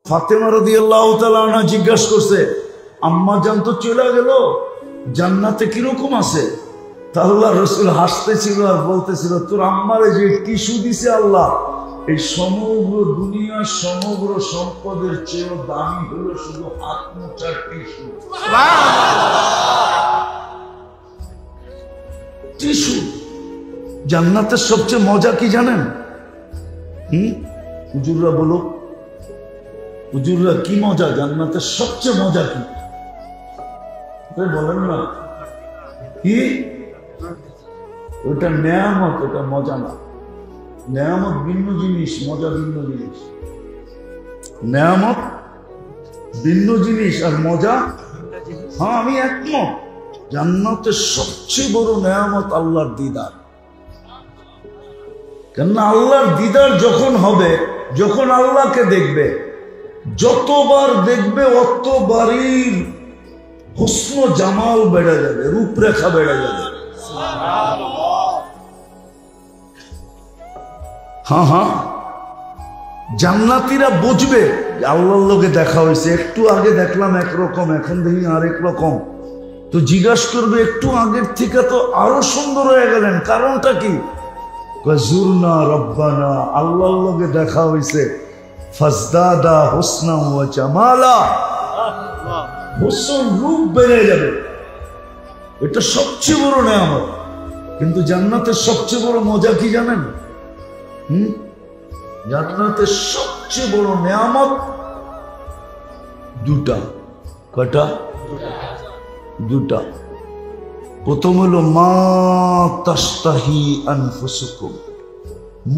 ফাতেমা রাদিয়াল্লাহু তাআলা আনহা জিজ্ঞাসা করছে, আম্মা জান তো চলে গেল, জান্নাতে কিরকম আছে? তা আল্লাহ রাসূল হাসতেছিল আর বলতেছিল, তোর আম্মারে যে টিস্যু দিছে আল্লাহ, এই সমগ্র দুনিয়া সমগ্র সম্পদের চেয়েও দামি হলো শুধু হাত মোছার টিস্যু। টিস্যু। জান্নাতের সবচেয়ে মজা কি জানেন? হুজুররা বলো, হুজুররা কি মজা? জান্নাতের সবচেয়ে মজা কি বলেন না? কি? ওটা নেয়ামত, ওটা মজা না। নেয়ামত ভিন্ন জিনিস, মজা ভিন্ন জিনিস। নেয়ামত ভিন্ন জিনিস আর মজা, হ্যাঁ আমি একমত। জান্নাতের সবচেয়ে বড় নেয়ামত আল্লাহর দিদার। কেননা আল্লাহর দিদার যখন হবে, যখন আল্লাহকে দেখবে, যতবার দেখবে অতবারই হুসন জামাল বেড়ে যাবে, রূপরেখা বেড়ে যাবে। হ্যাঁ হ্যাঁ, জান্নাতীরা বুঝবে আল্লাহর লোকে দেখা হয়েছে। একটু আগে দেখলাম একরকম, এখন দেখি আরেক রকম। তো জিজ্ঞাসা করবে, একটু আগের থেকে তো আরো সুন্দর হয়ে গেলেন, কারণটা কি? জুরনা রব্বানা, আল্লাহর লোকে দেখা হয়েছে, ফাজদাদা হুসনা ওয়া জামালা, হুসন রূপ বেড়ে যাবে। এটা সবচেয়ে বড় নেয়ামত। কিন্তু জান্নাতের সবচেয়ে বড় মজা কি জানেন? জান্নাতের সবচেয়ে বড় নেয়ামত দুটা। কয়টা? দুটা। প্রথম হলো মা তাস্তাহি আনফুসুকুম,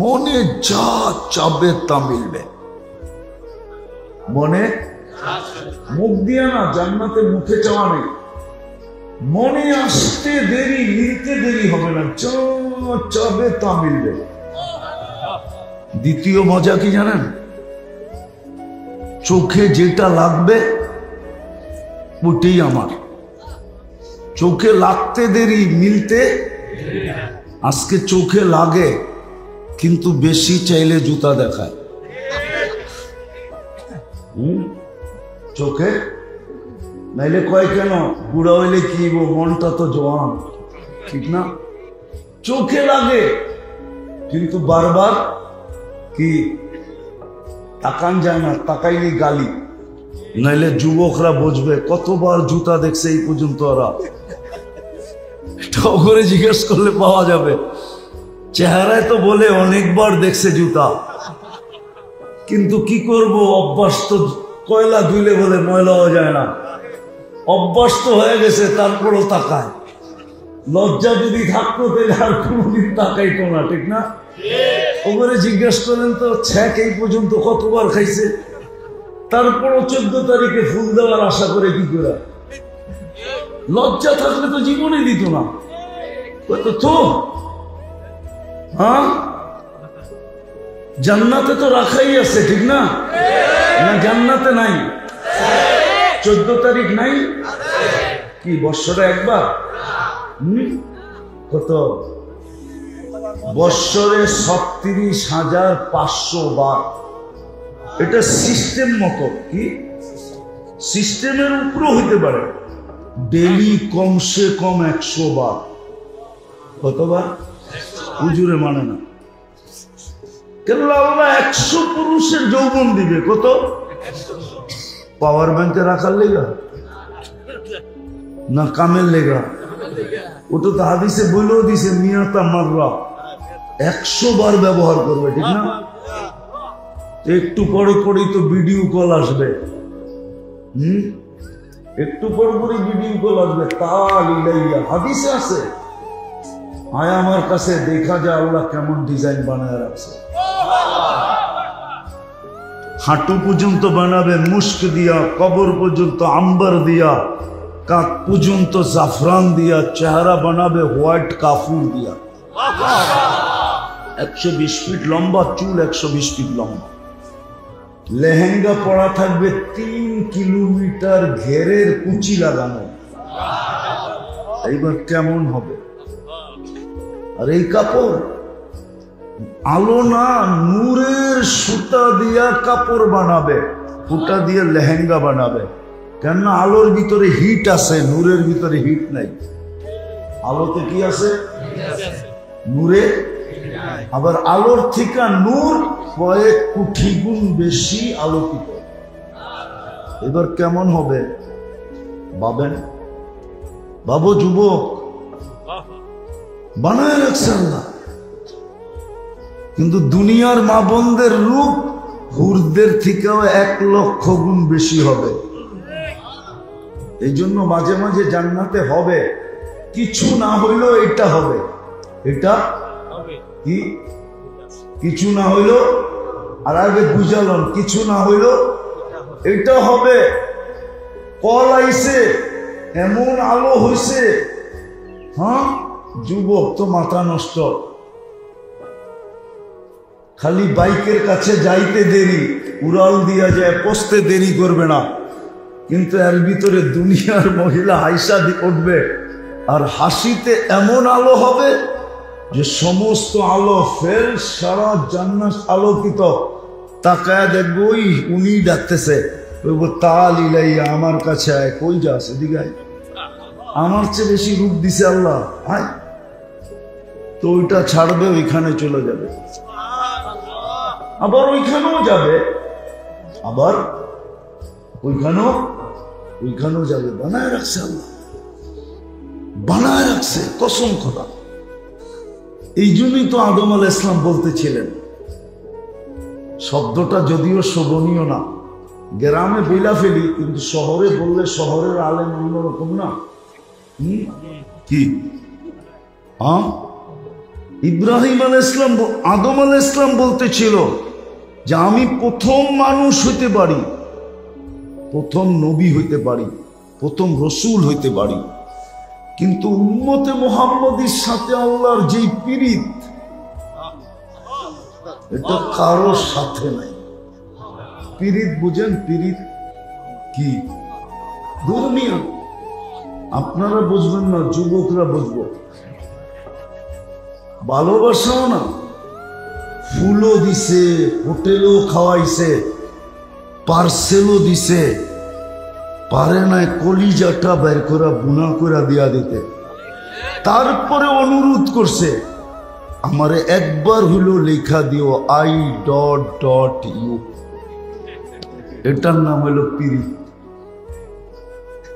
মনে যা চাবে তা মিলবে। মনে, মুখ দিয়া না, জান্নাতে মুখে চাওয়া নেই। মনে আসতে দেরি, মিলতে দেরি হবে না, যা চাবে তা মিলবে। দ্বিতীয় মজা কি জানেন? চোখে যেটা লাগবে ওটাই আমার। চোখে লাগতে দেরি, মিলতে। আজকে চোখে লাগে কিন্তু বেশি চাইলে জুতা দেখায়। চোখে নাইলে কয় কেন বুড়া হইলে কি, মনটা তো জওয়ান, ঠিক না? চোখে লাগে কিন্তু বারবার কি তাকান যায় না, তাকাইনি গালি। নাইলে যুবকরা বুঝবে কতবার জুতা দেখছে এই পর্যন্ত। ওরা করে জিজ্ঞেস করলে পাওয়া যাবে। চেহারায় তো বলে অনেকবার দেখছে জুতা, কিন্তু কি করব, অভ্যাস তো। কয়লা ধুইলে বলে ময়লা হয়ে যায় না, অভ্যাস তো হয়ে গেছে, তারপরও তাকায়। লজ্জা যদি থাকতো তাহলে আর কোনোদিন তাকাইতো না, ঠিক না? ওপরে জিজ্ঞেস করেন তো, ছ্যাক এই পর্যন্ত কতবার খাইছে, তারপরও 14 তারিখে ফুল দেওয়ার আশা করে কি করে? লজ্জা থাকলে তো জীবনে দিত না। তো হ্যাঁ, জান্নাতে তো রাখাই আছে, ঠিক না? না জান্নাতে নাই? 14 তারিখ নাই কি বৎসরে একবার? কত বৎসরে? 36,500 বার। এটা সিস্টেম মতো, কি সিস্টেমের উপরও হইতে পারে। ডেলি কমসে কম 100 বার। কতবার? হুজুরে মানে না। কেন আল্লাহ 100 পুরুষের যৌবন দিবে? কত? পাওয়ার ব্যাংকে রাখার লেগা না কামের লেগা? ওটা তো হাদিসে বলেও দিছে, মিয়াতা মাররা, 100 বার ব্যবহার করবে, ঠিক না? একটু পরে পরেই তো ভিডিও কল আসবে। একটু পর পরে ভিডিও কল আসবে। তাল ইলাইয়া হাদিসে আছে। আয় আমার কাছে দেখা যায় আল্লাহ কেমন ডিজাইন বানায় রাখছে। হাঁটু পর্যন্ত বানাবে মুস্ক দিয়া, কবর পর্যন্ত আম্বার দিয়া, কাক পর্যন্ত জাফরান দিয়া, চেহারা বানাবে হোয়াইট কাফুর দিয়া। 120 ফিট লম্বা চুল, 120 ফিট লম্বা। লেহেঙ্গা পরা থাকবে 3 কিলোমিটার ঘেরের কুচি লাগানো। এইবার কেমন হবে? আর এই কাপড় আলো না, নূরের সুতা দিয়া কাপড় বানাবে। ওটা দিয়ে লেহেঙ্গা বানাবে। কেননা আলোর ভিতরে হিট আছে, নূরের ভিতরে হিট নাই। আলোতে কি আছে? নূরে। আবার আলোর থেকে নূর কয়েক কোটি গুণ বেশি আলোকিত। এবার কেমন হবে ভাবেন? বাবু যুবক, বানায় রাখছেন না। কিন্তু দুনিয়ার মা বোনদের রূপ হুরদের থেকেও 1 লক্ষ গুণ বেশি হবে। এই জন্য মাঝে মাঝে জান্নাতে হবে, কিছু না হইলেও এটা হবে। এটা কি? কিছু না হইল, আর আগে বুঝালাম, কিছু না হইল এটা হবে। কল আইছে, এমন আলো হইছে, হ্যাঁ যুবক তো মাথা নষ্ট। খালি বাইকের কাছে যাইতে দেরি, উড়াল দিয়া যায়, পৌঁছতে দেরি করবে না। কিন্তু এর ভিতরে দুনিয়ার মহিলা হাইসা উঠবে, আর হাসিতে এমন আলো হবে যে সমস্ত আলো ফেল, সারা জান্নাত আলোকিত। তাকায় দেখবো ওই উনি ডাকতেছে, তাল ইলাইয়া, আমার কাছে আয়। কই যাস? এদিকে আয়। আমার চেয়ে বেশি রূপ দিছে আল্লাহ, আয়। তো ওইটা ছাড়বে, ওইখানে চলে যাবে, আবার ওইখানেও যাবে, আবার ওইখানেও যাবে। বানায় রাখছে আল্লাহ, বানায় রাখছে, কসম খোদা। এই জন্যই তো আদম আলাইহিস সালাম বলতেছিলেন, শব্দটা যদিও শোভনীয় না, গ্রামে বইলা ফেলি, কিন্তু শহরে বললে শহরের আলেম অন্যরকম না। কি? ইব্রাহিম আলাইহিস সালাম, আদম আলাইহিস সালাম বলতেছিল যে আমি প্রথম মানুষ হইতে পারি, প্রথম নবী হইতে পারি, প্রথম রসুল হইতে পারি, কিন্তু উম্মতে মুহাম্মদীর সাথে আল্লাহর যেই পীড়িত, এটা কারোর সাথে নাই। পীড়িত বুঝেন? পীড়িত কি? দুনিয়া আপনারা বুঝবেন না, যুবকরা বুঝবো। ভালোবাসাও না, ফুলও দিছে, হোটেলও খাওয়াইছে, পার্সেলও দিছে, পারে নাই কলিজাটা বের করে বুনা করে দিয়া দিতে। তারপরে অনুরোধ করছে, আমারে একবার হইলো লেখা দিও I.U। এটার নাম হইল পীড়িত।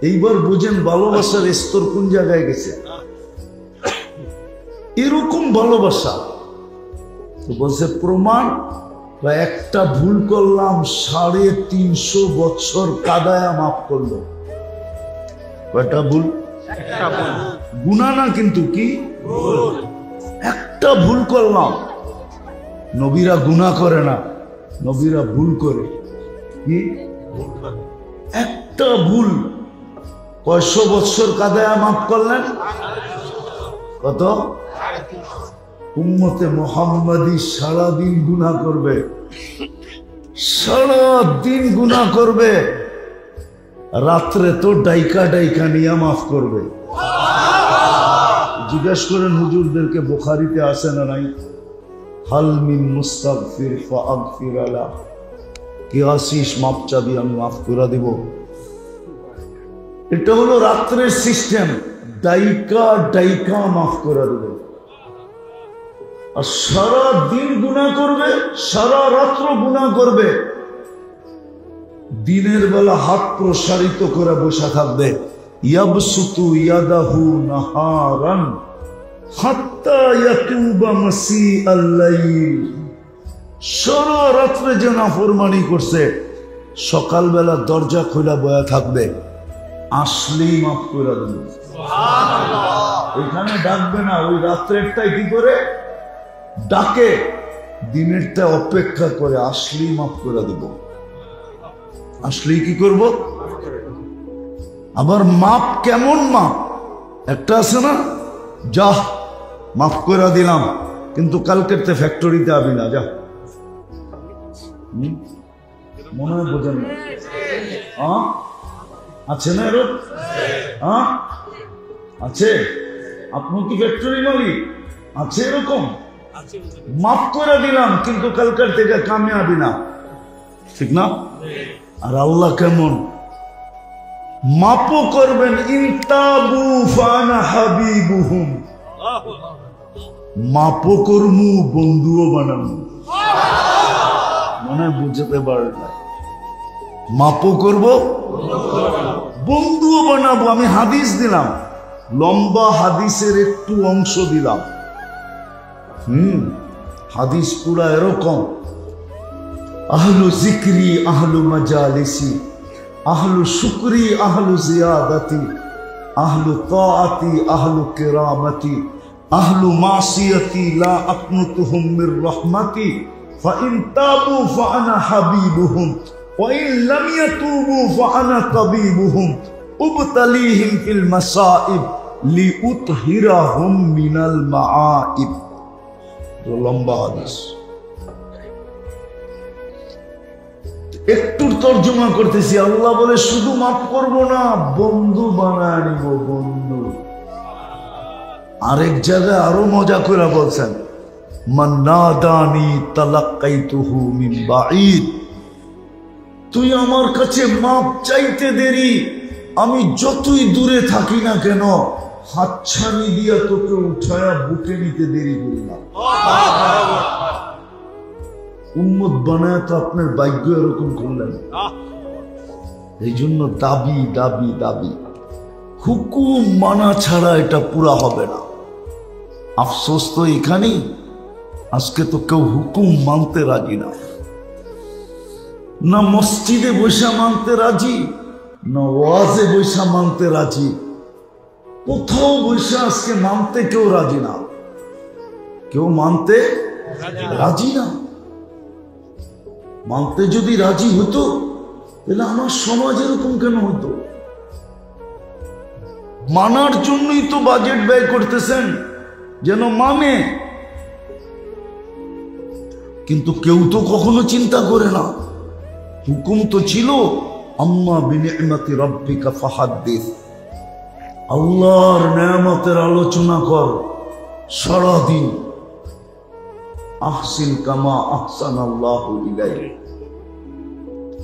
এইবার বুঝেন ভালোবাসার স্তর কোন জায়গায় গেছে। এরকম ভালোবাসা বলছে প্রমাণ, একটা ভুল করলাম 350 বছর কাদায়া মাফ করলো। কয়টা ভুল? গুনাহ না, কিন্তু কি? একটা ভুল করলাম। নবীরা গুনাহ করে না, নবীরা ভুল করে। কি? একটা ভুল কয়শো বছর কাদায়া মাফ করলেন? কত? উম্মতে মুহাম্মাদি সারাদিন গুনাহ করবে, সারাদিন গুনাহ করবে, রাত্রে তো ডাইকা ডাইকা নিয়ে মাফ করবে। জিজ্ঞেস করেন হুজুরদেরকে, বুখারীতে আছে না নাই? হাল মিন মুস্তাগফির ফাগফির আলা, কি আসিস মাপ চাবি, আমি মাফ করে দিব। এটা হলো রাত্রের সিস্টেম, ডাইকা ডাইকা মাফ করে দেবে। আর সারা দিন গুনাহ করবে, সারা রাত্র গুনাহ করবে, দিনের বেলা হাত প্রসারিত করে বসে থাকবে। ইয়াবসুতু ইয়াদাহু নাহারান হাত্তা ইয়াতুবা মাসিআল লাইল। সারা রাত্রে যে নাফরমানি করছে, সকালবেলা দরজা খোলা বয়া থাকবে, আসলেই মাফ করে দেবে। এখানে ডাকবে না, ওই রাত্রেরটাই কি করে ডাকে, দিনেরটা অপেক্ষা করে, আসলেই মাফ করে দেব। আসলেই কি করব? আবার মাপ কেমন মাপ? একটা আছে না, যা মাফ করে দিলাম, কিন্তু কালকের ফ্যাক্টরিতে আবি না, যা। মনে হয় বোঝেন না? আছে না এরকম? আছে? আপনি কি ফ্যাক্টরি মালিক? আছে এরকম? মাফ করে দিলাম, কিন্তু কালকার থেকে কামে আবি না, ঠিক না? আর আল্লাহ কেমন? মাপও করবেন, ইনতাবু ফানা হাবিবুহুম, মাপও করমু বন্ধুও বানাবো। মনে বুঝতে পারল না, মাপও করব বন্ধুও বানাবো। আমি হাদিস দিলাম, লম্বা হাদিসের একটু অংশ দিলাম। হাদিস পুরা এরকম, আহলু জিক্রি আহলু মাজালিসি, আহলু শুকরি আহলু জিয়াদাতি, আহলু তাআতি আহলু কিরামতি, আহলু মাসিয়াতি লা আকনুতুহুম মির রাহমাতি, ফাইন তাবু ফাআনা হাবিবুহুম ওয়া ইন লাম ইয়াতুবু ফাআনা তাবিবুহুম উবতালিহিম ফিল মাসাইব লিউতহিরাহুম মিনাল মাআইব। লম্বা হাদিস, একটু তর্জমা করতেছি। আল্লাহ বলে শুধু মাফ করব না, বন্ধু বানায় নিব, বন্ধু। আরেক জায়গায় আরো মজা করে বলছেন, মান নাদানি তালাক্কাইতুহু মিন বাঈদ, তুই আমার কাছে মাপ চাইতে দেরি, আমি যতই দূরে থাকি না কেন হাতছানি দিয়া তোকে উঠায়া বুকে নিতে দেরি করি না। উম্মত বানায় তো আপনার ভাগ্য এরকম করলেন। এই জন্য দাবি দাবি দাবি, হুকুম মানা ছাড়া এটা পুরা হবে না। আফসোস তো এখানেই, আজকে তো কেউ হুকুম মানতে রাজি না, না মসজিদে বৈশা মানতে রাজি, না ওয়াজে বৈশা মানতে রাজি, কোথাও বৈশা আজকে মানতে কেউ রাজি না, কেউ মানতে রাজি না। মানতে যদি রাজি হতো তাহলে আমার সমাজ এরকম কেন হতো? মানার জন্যই তো বাজেট ব্যয় করতেছেন যেন মানে, কিন্তু কেউ তো কখনো চিন্তা করে না। হুকুম তো ছিল আম্মা বিনিআমাতি রাব্বিকা ফাহাদ্দিস, আল্লাহর নেয়ামতের আলোচনা কর সারাদিন। আহসিন কামা আহসানাল্লাহু ইলাইক,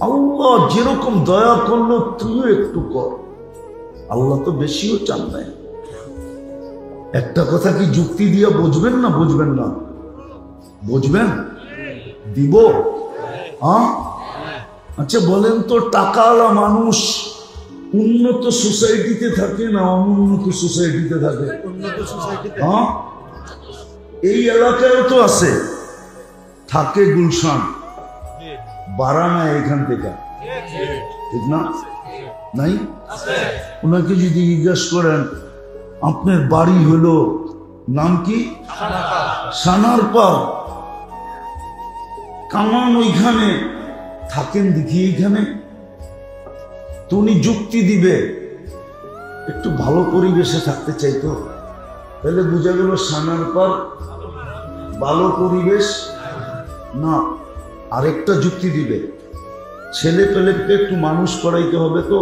আল্লাহ যেরকম দয়া করলো তুইও একটু কর। আল্লাহ তো বেশিও চান নাই। একটা কথা কি যুক্তি দিয়া বুঝবেন না? বুঝবেন না? বুঝবেন? দিব? আচ্ছা বলেন তো, টাকাওয়ালা মানুষ উন্নত সোসাইটিতে থাকে না অনুন্নত সোসাইটিতে থাকে? হ্যাঁ, এই এলাকায় তো আছে, থাকে গুলশান, বারানা এখান থেকে, ঠিক না? নাই? ওনাকে যদি জিজ্ঞাসা করেন আপনার বাড়ি হলো নাম কি? সানারপাড়, কামান ওইখানে থাকেন দেখি এইখানে, তো উনি যুক্তি দিবে একটু ভালো পরিবেশে থাকতে চাইতো, তাহলে বোঝা গেল সানারপাড় ভালো পরিবেশ না। আরেকটা যুক্তি দিবে, ছেলে পেলেকে একটু মানুষ করাইতে হবে, তো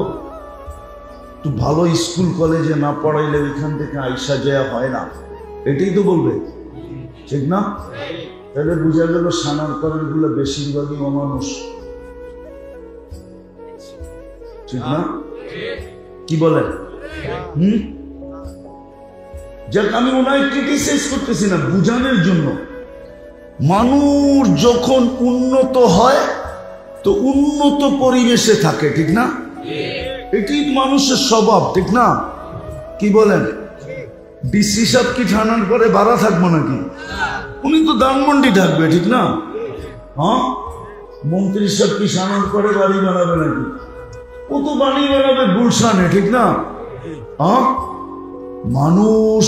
একটু ভালো স্কুল কলেজে না পড়াইলে ওইখান থেকে আইসা যায় হয় না, এটাই তো বলবে, ঠিক না? তাহলে বোঝা গেল সানারপাড়ের গুলো বেশিরভাগই অমানুষ, ঠিক না? কি বলেন? যাক, আমি ওনায় ক্রিটিসাইজ করতেছি না, বুঝানোর জন্য। মানুষ যখন উন্নত হয় তো উন্নত পরিবেশে থাকে, ঠিক না? এটি মানুষের স্বভাব, ঠিক না? কি বলেন? ডিসি সাহেব কি থানার পরে ভাড়া থাকবো নাকি? উনি তো ধানমন্ডি থাকবে, ঠিক না? হ্যাঁ, মন্ত্রী সাহেব কি থানার পরে বাড়ি বানাবে নাকি? ও তো বাড়ি বানাবে গুলশানে, ঠিক না? হ্যাঁ, মানুষ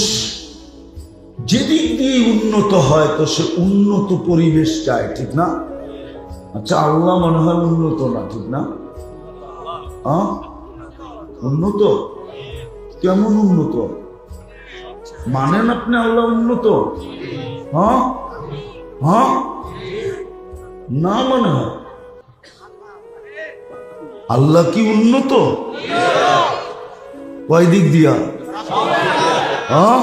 যেদিক দিয়ে উন্নত হয় তো সে উন্নত পরিবেশ চায়, ঠিক না? আচ্ছা, আল্লাহ মনে হয় উন্নত না, ঠিক না? উন্নত কেমন? উন্নত মানেন আপনি আল্লাহ উন্নত? হ্যাঁ হ্যাঁ, না মনে হয় আল্লাহ কি উন্নত? কয় দিক দিয়া? হ্যাঁ,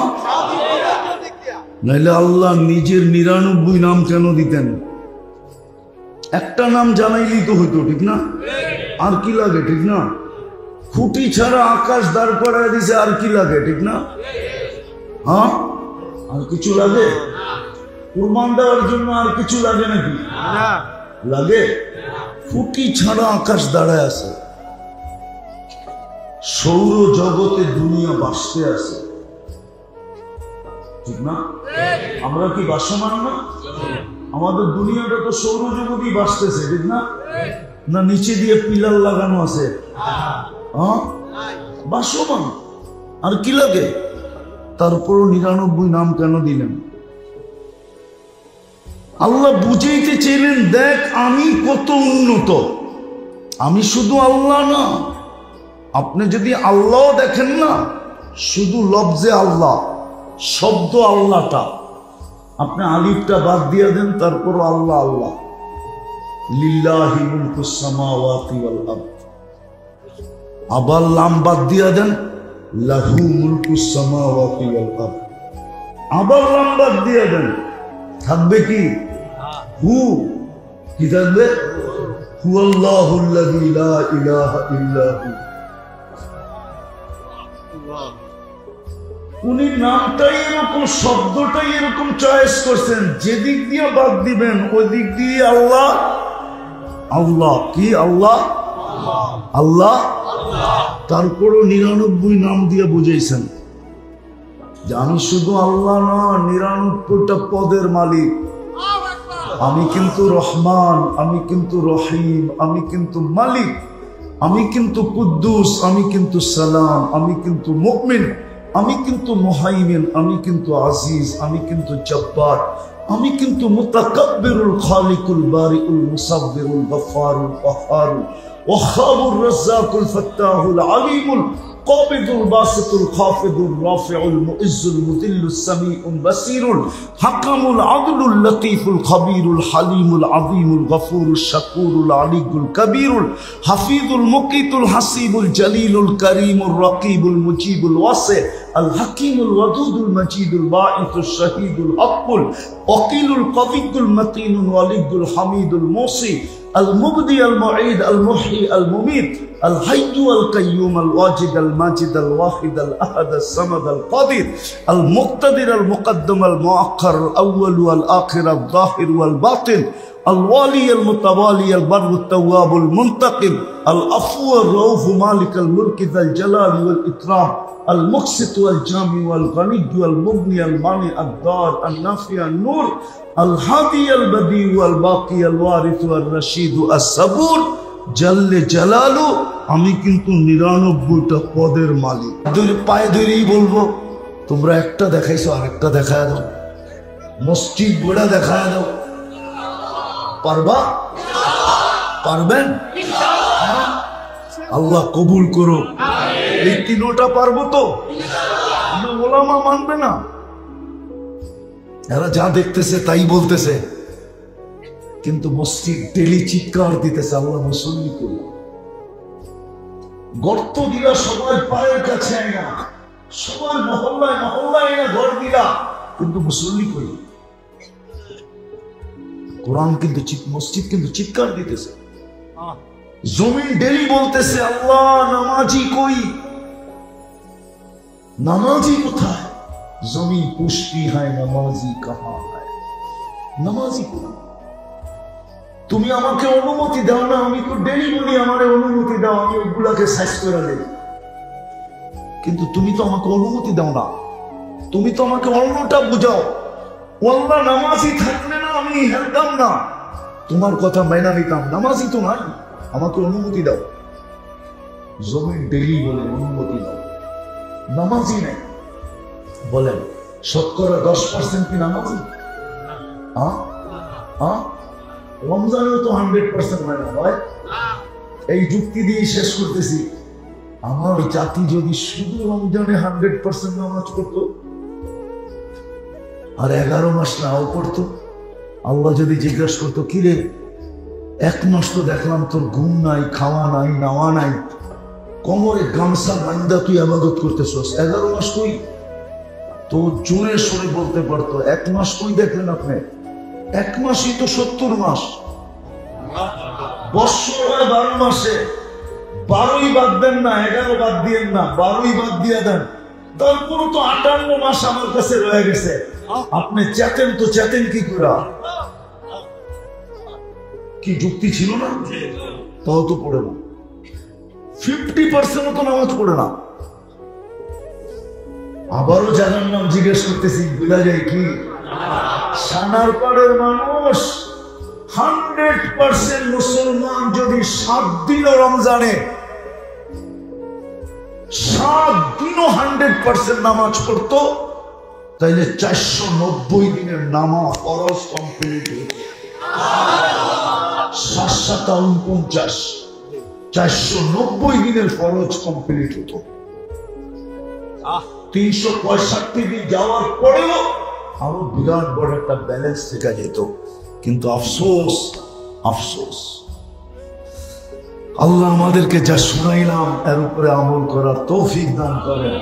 নাইলে আল্লাহ নিজের 99 নাম কেন দিতেন? একটা নাম জানাইলেই তো হইতো, ঠিক না? আর কি লাগে, ঠিক না? খুঁটি ছাড়া আকাশ দাঁড় করায় দিছে, আর কি লাগে, ঠিক না? হ্যাঁ, আর কিছু লাগে? কুরবান দেওয়ার জন্য আর কিছু লাগে নাকি? লাগে? খুঁটি ছাড়া আকাশ দাঁড়ায় আছে, সৌর জগতে দুনিয়া বাসতে আছে, ঠিক না? আমরা কি বাসমান না? আমাদের দুনিয়াটা তো সৌরজগতেই বাসতেছে, ঠিক না? না নিচে দিয়ে পিলার লাগানো আছে? হ্যাঁ, বাসমান। আর কি লাগে? তারপরও 99 নাম কেন দিলেন? আল্লাহ বুঝাইতে চাইলেন, দেখ আমি কত উন্নত, আমি শুধু আল্লাহ না। আপনি যদি আল্লাহ দেখেন না, শুধু লফজে আল্লাহ, শব্দ আল্লাহটা, আপনি আলিফটা বাদ দিয়ে দেন, তারপর আল্লাহ আল্লাহ। লিল্লাহি মুলকুস সামাওয়াতি ওয়াল আরদ। আবার লাম বাদ দিয়ে দেন, লাহু মুলকুস সামাওয়াতি ওয়াল আরদ। আবার লাম বাদ দিয়ে দেন, থাকবে কি? হু। কি থাকবে? হুয়াল্লাহুল্লাযী লা ইলাহা ইল্লা হু। উনি নামটাই এরকম, শব্দটাই এরকম চয়েস করছেন, যেদিক দিয়ে বাদ দিবেন ওই দিক দিয়ে আল্লাহ আল্লাহ। কি আল্লাহ আল্লাহ? তারপরও 99 নাম দিয়ে বুঝাইছেন যে আমি শুধু আল্লাহ না, 99টা পদের মালিক। আমি কিন্তু রহমান, আমি কিন্তু রহিম, আমি কিন্তু মালিক, আমি কিন্তু কুদ্দুস, আমি কিন্তু সালাম, আমি কিন্তু মুমিন, আমি কিন্তু মুহাইমিন, আমি কিন্তু আজিজ, আমি কিন্তু জব্বার, আমি কিন্তু মুতাকাব্বিরুল খালিকুল বারিউল মুসাব্বিরুল গফফারুল কহ্হারুল ওয়াহ্হাবুর রাজ্জাকুল ফাত্তাহুল আলিমুল কাবিদুল বাসিতুল খাফিদুর রাফিউল মুইজ্জুল মুদিল্লুস সামিউল বাসিরুল হাকামুল আদলুল লতীফুল খবীরুল হালিমুল আযীমুল গফুরুশ শাকুরুল আলিয়ুল কবীরুল হাফিজুল মুকিতুল হাসিবুল জলিলুল করিমুর রকিবুল মুজিবুল ওয়াসি আল হাকিমুল ওয়াদুদুল মজিদুল বাঈসুশ শাহীদুল হকুল ওয়াকিলুল কবিয়ুল মতিনুল ওয়ালিদুল হামিদুল মুসি المبدي المعيد المحيي المميت الحي القيوم الواجد الماجد الواحد الأحد الصمد القادر المقتدر المقدم المؤخر الأول والآخر الظاهر والباطن الوالي المتوالي البر التواب المنتقم العفو الرؤوف مالك الملك ذا الجلال والإكرام المقسط والجامع والغني والمغني المانع الدار النافع النور الهادي البديع والباقي الوارث والرشيد الصبور জাল্লে জালালু। আমি কিন্তু 99টা পদের মালিক। পায়ে ধরেই বলবো, তোমরা একটা দেখাইছো, আরেকটা দেখায় দাও, মসজিদ গোড়া দেখায় দাও। পারবা? পারবেন? আল্লাহ কবুল করো। এই 3টা পারবো তো? ওলামা মানবে না, এরা যা দেখতেছে তাই বলতেছে, কিন্তু মসজিদ ডেলি চিৎকার দিতেছে, আল্লাহ মুসল্লি করি। গর্ত দিলা সবাই পায়ের কাছে আইনা, সবাই মহল্লায় মহল্লায় আইনা ঘর দিলা, কিন্তু মুসল্লি করি। কোরআন কিন্তু মসজিদ কিন্তু চিৎকার দিতেছে, জমিন ডেলি বলতেছে আল্লাহ নামাজি কই, নামাজি কোথায়? জমিন পুষ্টি হয়, নামাজি কাহা হয়? নামাজি কই? তুমি আমাকে অনুমতি দাও না, আমি তো ডেলি বলি আমারে অনুমতি দাও, আমি ওগুলাকে সাইজ করে দেই, কিন্তু তুমি তো আমাকে অনুমতি দাও না, তুমি তো আমাকে অন্যটা বুঝাও। আল্লাহ নামাজি থাকলে না আমি হেলতাম না, তোমার কথা মাইনা নিতাম, নামাজি তো নাই, আমাকে অনুমতি দাও। জমিন ডেলি বলে অনুমতি দাও, নামাজি নাই। বলেন শতকরা 10% কি নামাজি? রমজানেও তো 100% হয় না ভাই। এই যুক্তি দিয়ে শেষ করতেছি, আমার জাতি যদি শুধু রমজানে 100% নামাজ করতো আর 11 মাস নাও করতো, আল্লাহ যদি জিজ্ঞাসা করতো কিরে 1 মাস তো দেখলাম তোর ঘুম নাই, খাওয়া নাই, নাওয়া নাই, কোমরে গামছা বান্ধা তুই ইবাদত করতেছস, 11 মাস কই? তো জোরে সরে বলতে পারতো 1 মাস কই দেখলেন আপনি? 1 মাসই তো 70 মাস, বৎসর হয় 12 মাসে, 12ই বাদ দেন না, 11 বাদ দিয়েন না, 12ই বাদ দিয়ে দেন, তারপর তো 58 মাস আমার কাছে রয়ে গেছে। আপনি চেতেন তো চেতেন কি করে? কি যুক্তি ছিল না? তাও তো পড়ে না, 50% তো নামাজ পড়ে না। আবারও জানার নাম জিজ্ঞেস করতেছি, বোঝা যায় কি? সানারপাড়ের মানুষ 100% মুসলমান যদি 7 দিনও রমজানে 7 দিনও 100% নামাজ পড়তো, তাইলে 490 দিনের নামাজ ফরজ কমপ্লিট হতো। 7-7-49 490 দিনের ফরজ কমপ্লিট হতো। 365 দিন যাওয়ার পরেও আরো বিরাট বড় একটা ব্যালেন্স থেকে যেত। কিন্তু আফসোস, আফসোস, আল্লাহ আমাদেরকে যা শুনাইলাম এর উপরে আমল করার তৌফিক দান করেন।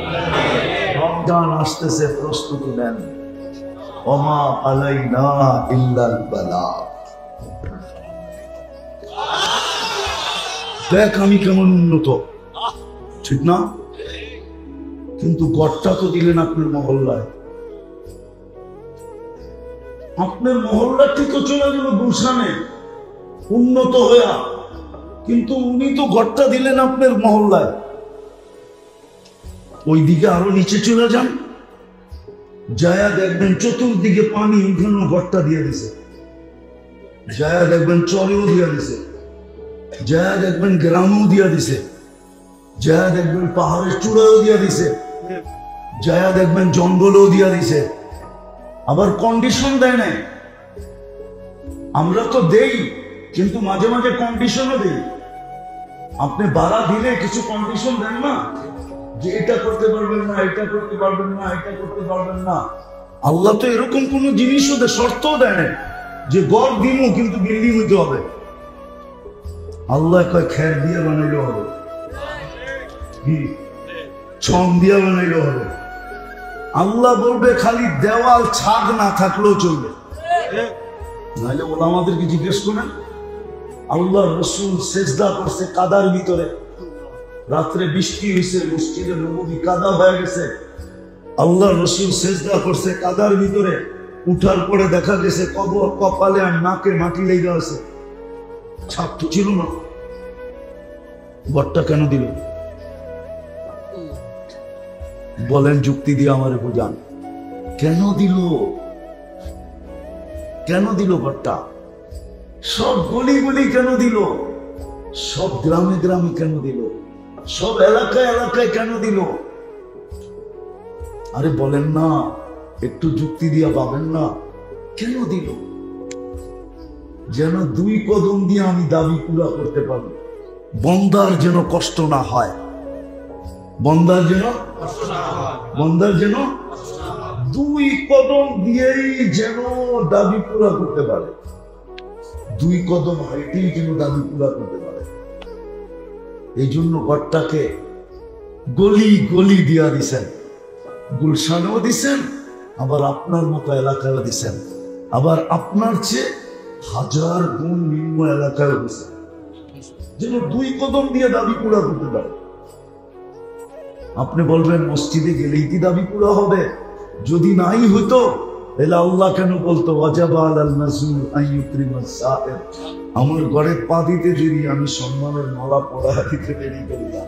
রমজান আসতেছে, প্রস্তুতি নেন। ওমা আলাইনা ইল্লাল বালাগ। দেখ আমি কেমন উন্নত, ঠিক না? কিন্তু গড়টা তো দিলেন আপনার মহল্লায়। আপনার মহল্লা থেকে চলে গেল গুলশানে উন্নত হইয়া, কিন্তু উনি তো গড়টা দিলেন আপনার মহল্লায়। ওইদিকে আরো নিচে চলে যান, যায়া দেখবেন চতুর্দিকে পানি, ওখানে গড়টা দিয়ে দিছে। যায়া দেখবেন চরেও দিয়া দিছে, যায়া দেখবেন গ্রামেও দিয়া দিছে, যায়া দেখবেন পাহাড়ের চূড়াও দিয়া দিছে, যায়া দেখবেন জঙ্গলও দিয়া দিছে। আবার কন্ডিশন দেয় নাই। আমরা তো দেই, কিন্তু মাঝে মাঝে কন্ডিশনও দেই। আপনি বাড়া দিলে কিছু কন্ডিশন দেন না, যে এটা করতে পারবেন না, এটা করতে পারবেন না, এটা করতে পারবেন না। আল্লাহ তো এরকম কোন জিনিসও শর্তও দেয় না যে গড় দিমু কিন্তু বিল্ডিং হইতে হবে। আল্লাহ কয় খের দিয়ে বানাইলে হবে, ছং দিয়ে বানাইলে হবে। আল্লাহ বলবে খালি দেওয়াল ছাদ না থাকলেও চলবে। নাহলে ওলামাদেরকে জিজ্ঞেস করেন, আল্লাহ রসুল সেজদা করছে কাদার ভিতরে, রাত্রে বৃষ্টি হয়েছে, মসজিদে নববী কাদা হয়ে গেছে। আল্লাহ রসুল সেজদা করছে কাদার ভিতরে, উঠার পরে দেখা গেছে কবর কপালে আর নাকে মাটি লেগে আছে। ছাপ তো ছিল না, গড়টা কেন দিল? বলেন, যুক্তি দিয়ে আমারে বুঝান, কেন দিল? কেন দিল গড়টা? সব গলি গলি কেন দিল? সব গ্রামে গ্রামে কেন দিল? সব এলাকায় এলাকায় কেন দিল? আরে বলেন না, একটু যুক্তি দিয়া পাবেন না? কেন দিল? যেন 2 কদম দিয়ে আমি দাবি পুরা করতে পারি, বন্দার যেন কষ্ট না হয়, বন্দার যেন বন্দার যেন 2 কদম দিয়েই যেন দাবি পুরা করতে পারে, 2 কদম হাইটেই যেন দাবি পুরা করতে পারে। এই জন্য গড়টাকে গলি গলি দিয়া দিছেন, গুলশানেও দিছেন, আবার আপনার মতো এলাকায়ও দিছেন, আবার আপনার চেয়ে 1000 গুণ নিম্ন এলাকায়ও দিছেন, যেন 2 কদম দিয়ে দাবি পুরা করতে পারে। আপনি বলবেন মসজিদে গেলেই কি দাবি পুরা হবে? যদি নাই হইতো তাহলে আল্লাহ কেন বলতো ওয়াজাবা আলাল মাসুল আন ইউকরিমা সাইর? আমার ঘরে পা দিতে দেরি, আমি সম্মানের মালা পড়া দিতে দেরি করি না।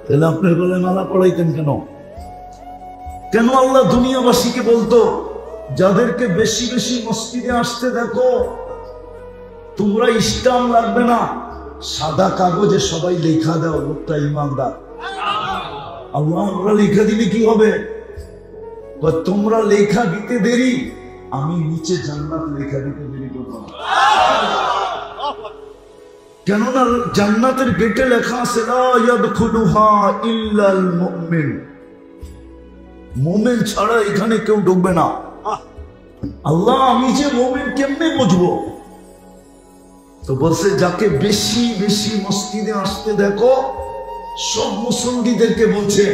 তাহলে আপনার গলায় মালা পড়াইতেন কেন? কেন আল্লাহ দুনিয়াবাসীকে বলতো যাদেরকে বেশি বেশি মসজিদে আসতে দেখো, তোমরা ইসলাম লাগবে না, সাদা কাগজে সবাই লেখা দাও লোকটা ইমানদার। আল্লাহ আমরা লেখা দিলে কি হবে? তোমরা লেখা দিতে দেরি, আমি নিচে জান্নাত লেখা দিতে দেরি করব না। কেননা জান্নাতের গেটে লেখা আছে লা ইয়াদখুলুহা ইল্লাল মুমিন, মুমিন ছাড়া এখানে কেউ ঢুকবে না। আল্লাহ আমি যে মুমিন কেমনে বুঝবো? তো বলছে যাকে বেশি বেশি মসজিদে আসতে দেখো, সব মুসল্লিদেরকে বলছে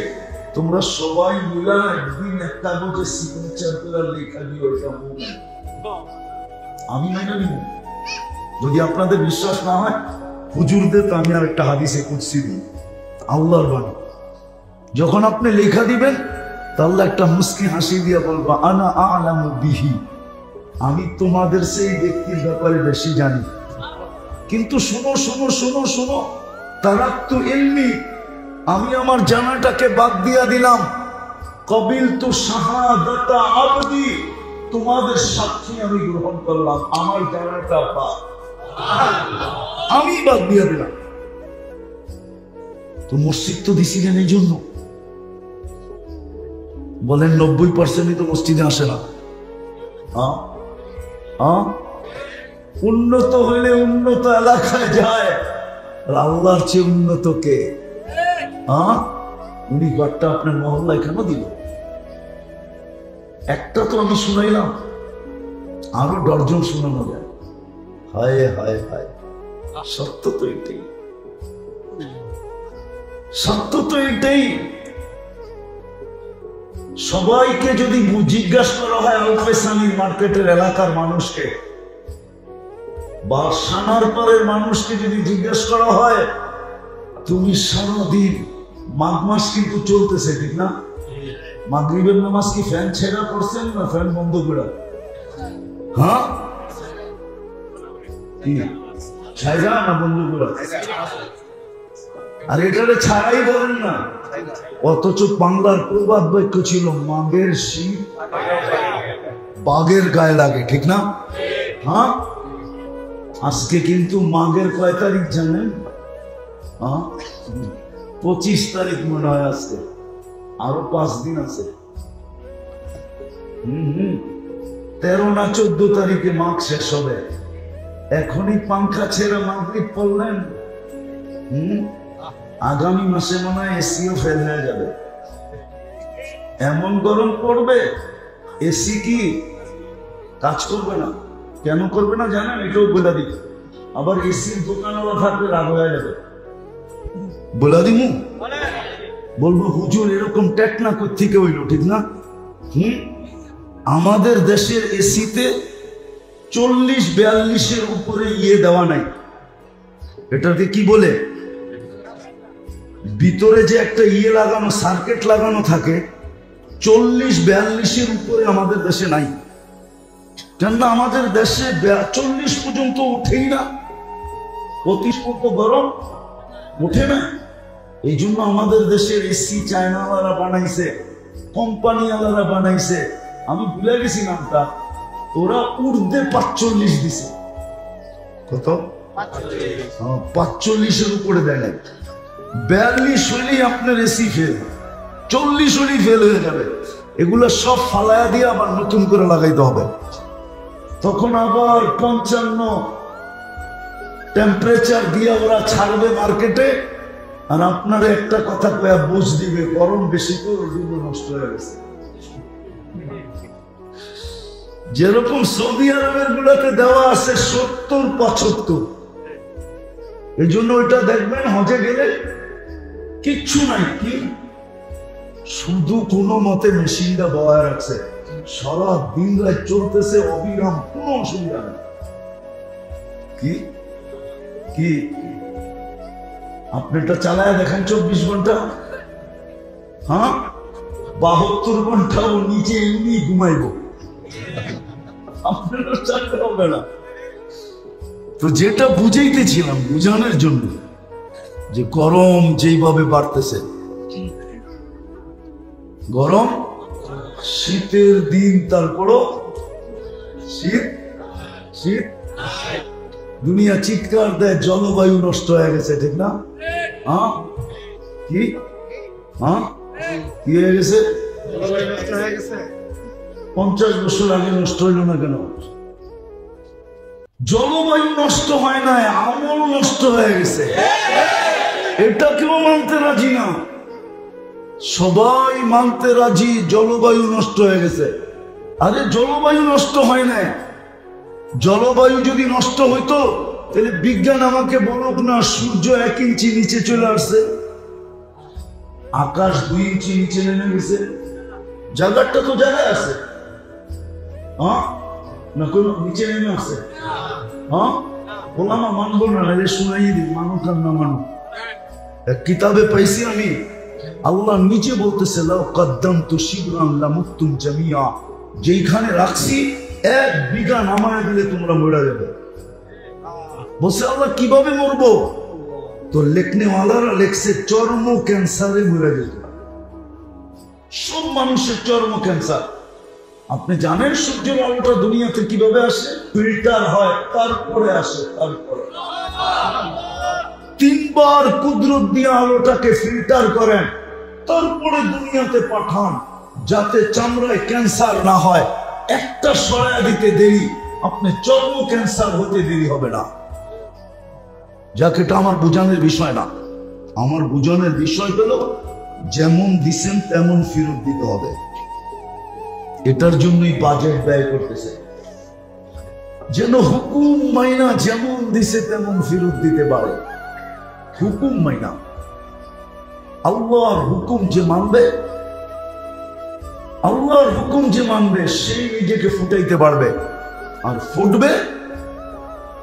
তোমরা সবাই মিলা একদিন একটা কাগজে সিগনেচার করে লেখা দিও এটা মুমিন। আমি মেনে নিব। যদি আপনাদের বিশ্বাস না হয় হুজুরদের তো আমি আর একটা হাদিসে কুদসি দিই, আল্লাহর বাণী। যখন আপনি লেখা দিবেন তা আল্লাহ একটা মুস্কি হাসি দিয়া বলবো, আনা আ'লামু বিহি, আমি তোমাদের সেই ব্যক্তির ব্যাপারে বেশি জানি। কিন্তু শোনো শোনো শোনো শোনো, তারাক্তু ইলমি, আমি আমার জানাটাকে বাদ দিয়া দিলাম। কবিলতু শাহাদাতা আবদি, তোমাদের সাক্ষী আমি গ্রহণ করলাম, আমার জানাটা বাদ, আমি বাদ দিয়া দিলাম। তো মসজিদ তো দিছিলেন এই জন্য। বলেন 90%ই তো মসজিদে আসে না। উন্নত হইলে উন্নত এলাকায় যায়, আর আল্লাহর চেয়ে উন্নত কে? উনি ঘরটা আপনার মহল্লায় কেন দিল? একটা তো আমি শুনাইলাম, আরো দশজন শোনানো যায়। হায় হায় হায়, সত্য তো এটাই, সত্য তো এটাই। সবাইকে যদি জিজ্ঞাসা করা হয়, আলফেসানির মার্কেটের এলাকার মানুষকে বা সানারপাড়ের মানুষকে যদি জিজ্ঞাসা করা হয়, তুমি সারাদিন, মাঘ মাস কিন্তু চলতেছে, ঠিক না? মাগরিবের নামাজ কি ফ্যান ছেড়া করছেন না ফ্যান বন্ধ করে? হ্যাঁ, ছাইরা না বন্ধ করে? আর এটারে ছাড়াই বলেন না। অথচ বাংলার প্রবাদ বাক্য ছিল, মাঘের শীত বাঘের গায়ে লাগে, ঠিক না? হ্যাঁ, আজকে কিন্তু মাঘের কয় তারিখ জানেন? 25 তারিখ মনে হয় আজকে, আরো 5 দিন আছে। 13 না 14 তারিখে মাঘ শেষ হবে। এখনই পাংখা ছেড়ে মাগরিব পড়লেন, আগামী মাসে মনে হয় এসিও ফেল হয়ে যাবে, এমন গরম পড়বে, এসি কি কাজ করবে না। কেন করবে না জানেন? এটাও বলে দিই। আবার এসির দোকানওয়ালা থাকলে রাগ হয়ে যাবে, বলে দিমু, বলবো হুজুর এরকম টেকনা কোত্থেকে হইল, ঠিক না? আমাদের দেশের এসিতে 40-42-এর উপরে দেওয়া নাই। এটাকে কি বলে? ভিতরে যে একটা লাগানো, সার্কিট লাগানো থাকে, 40-42-এর উপরে আমাদের দেশে নাই। কেননা আমাদের দেশে 40 পর্যন্ত উঠেই না, 25 পর্যন্ত গরম উঠে না। এই জন্য আমাদের দেশের এসি চায়নাওয়ালারা বানাইছে, কোম্পানিওয়ালারা বানাইছে, আমি ভুলে গেছি নামটা, ওরা ঊর্ধ্বে 45 দিছে। কত? 45-এর উপরে দেয় নাই। 42 হলেই আপনার এসি ফেল, 40 হলেই ফেল হয়ে যাবে। এগুলো সব ফালায়া দিয়ে আবার নতুন করে লাগাইতে হবে। তখন আবার 55 টেম্পারেচার দিয়ে ওরা ছাড়বে মার্কেটে, আর আপনার একটা কথা কয়া বুঝ দিবে, গরম বেশি করে ওগুলো নষ্ট হয়ে গেছে। যেরকম সৌদি আরবের গুলাতে দেওয়া আছে 70-75, এই জন্য ওইটা দেখবেন হজে গেলে কিচ্ছু নাই, কি শুধু কোনো মতে মেশিনটা বয়া রাখছে, সারা দিন রাত চলতেছে অবিরাম, কোনো অসুবিধা নেই। কি কি আপনি এটা চালায় দেখেন 24 ঘন্টা, 72 ঘন্টাও নিচে এমনি ঘুমাইব, আপনারা চালাতে হবে না। তো যেটা বুঝাইতেছিলাম, বুঝানোর জন্য যে গরম যেইভাবে বাড়তেছে, গরম, শীতের দিন, তারপরও শীত শীত, দুনিয়া চিৎকার দেয় জলবায়ু নষ্ট হয়ে গেছে, ঠিক না? কি কি হয়ে গেছে? 50 বছর আগে নষ্ট হইল না কেন? জলবায়ু নষ্ট হয় না, আমল নষ্ট হয়ে গেছে। এটা কেউ মানতে রাজি না, সবাই মানতে রাজি জলবায়ু নষ্ট হয়ে গেছে। আরে জলবায়ু নষ্ট হয় না, জলবায়ু যদি নষ্ট হইতো তাহলে বিজ্ঞান আমাকে বলুক না সূর্য 1 ইঞ্চি নিচে চলে আসছে, আকাশ 2 ইঞ্চি নিচে নেমে গেছে, জায়গাটা তো জায়গায় আছে, না কোন নিচে নেমে আসছে? ওলামা মানবো না, রে শুনাই দিই, মানুক আর না মানুক। এক কিতাবে পাইছি আমি, আল্লাহ নিজে বলতেছে লাউ কদ্দামতু শিবরান লামুতুম জামিয়া, যেইখানে রাখছি 1 বিঘা নামায় দিলে তোমরা মরে যাবে। বলছে আল্লাহ কিভাবে মরবো? তো লেখনেওয়ালারা লেখছে চর্ম ক্যান্সারে মরে যেত। সব মানুষের চর্ম ক্যান্সার। আপনি জানেন সূর্যের আলোটা দুনিয়াতে কিভাবে আসে? ফিল্টার হয়, তারপরে আসে। তারপরে 3 বার কুদরত দিয়ে আলোটাকে ফিল্টার করেন, তারপরে দুনিয়াতে পাঠান, যাতে চামড়ায় ক্যান্সার না হয়। একটা সরায়া দিতে দেরি, আপনি চর্ম ক্যান্সার হতে দেরি হবে না। যাক, এটা আমার বোঝানোর বিষয় না। আমার বোঝানোর বিষয় হলো যেমন দিছেন তেমন ফেরত দিতে হবে। এটার জন্যই বাজেট ব্যয় করতেছে, যেন হুকুম মাইনা যেমন দিছে তেমন ফেরত দিতে পারে। হুকুম মাইনা, আল্লাহর হুকুম যে মানবে, আল্লাহর হুকুম যে মানবে সেই নিজেকে ফুটাইতে পারবে। আর ফুটবে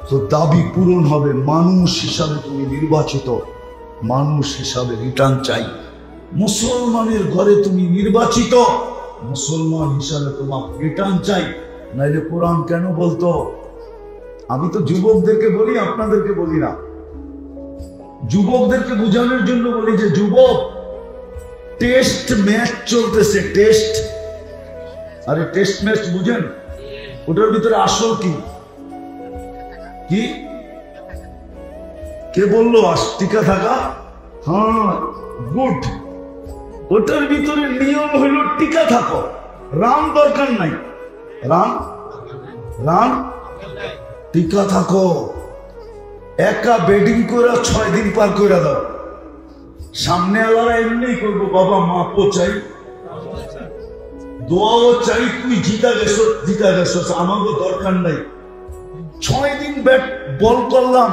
তো দাবি পূরণ হবে। মানুষ হিসাবে তুমি নির্বাচিত, মানুষ হিসাবে রিটার্ন চাই। মুসলমানের ঘরে তুমি নির্বাচিত, মুসলমান হিসাবে তোমার রিটার্ন চাই। নাইলে কোরআন কেন বলতো? আমি তো যুবকদেরকে বলি, আপনাদেরকে বলি না। যুবকদেরকে বোঝানোর জন্য বলি যে যুবক, টেস্ট ম্যাচ চলতেছে। টেস্ট, আরে টেস্ট ম্যাচ বুঝেন? ওটার ভিতরে আসল কি কি কে বললো? টিকা থাকা। হ্যাঁ, গুড। ওটার ভিতরে নিয়ম হইল টিকা থাকো, রান দরকার নাই। রান রান টিকা থাকো। একা বেডিং করে 6 দিন পার করে দাও। সামনে আলাদা এমনি করবো, বাবা মাপও চাই, দোয়াও চাই, তুই জিতা গেছো, আমারও দরকার নাই। 6 দিন ব্যাট বল করলাম,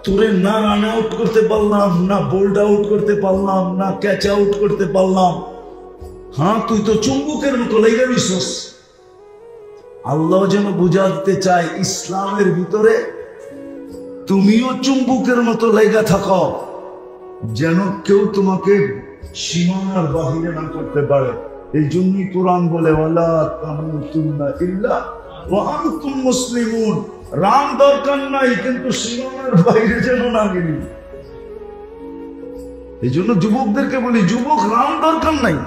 তোরে না রান আউট করতে পারলাম, না বোল্ড আউট করতে পারলাম, না ক্যাচ আউট করতে পারলাম। হ্যাঁ, তুই তো চুম্বকের মতো লেগে বিশ্বস। আল্লাহ যেন বুঝাতে চায় ইসলামের ভিতরে তুমিও চুম্বকের মতো লেগে থাকো, যেন কেউ তোমাকে সীমানার বাহিরে না করতে পারে। এই জন্যই কোরআন বলে ওয়ালা তামুতুন্না ইল্লা ওয়া আনতুম মুসলিমুন। রান দরকার নাই, কিন্তু সীমানার বাইরে যেন না গেলি। এই জন্য যুবকদেরকে বলি, যুবক রান দরকার নাই,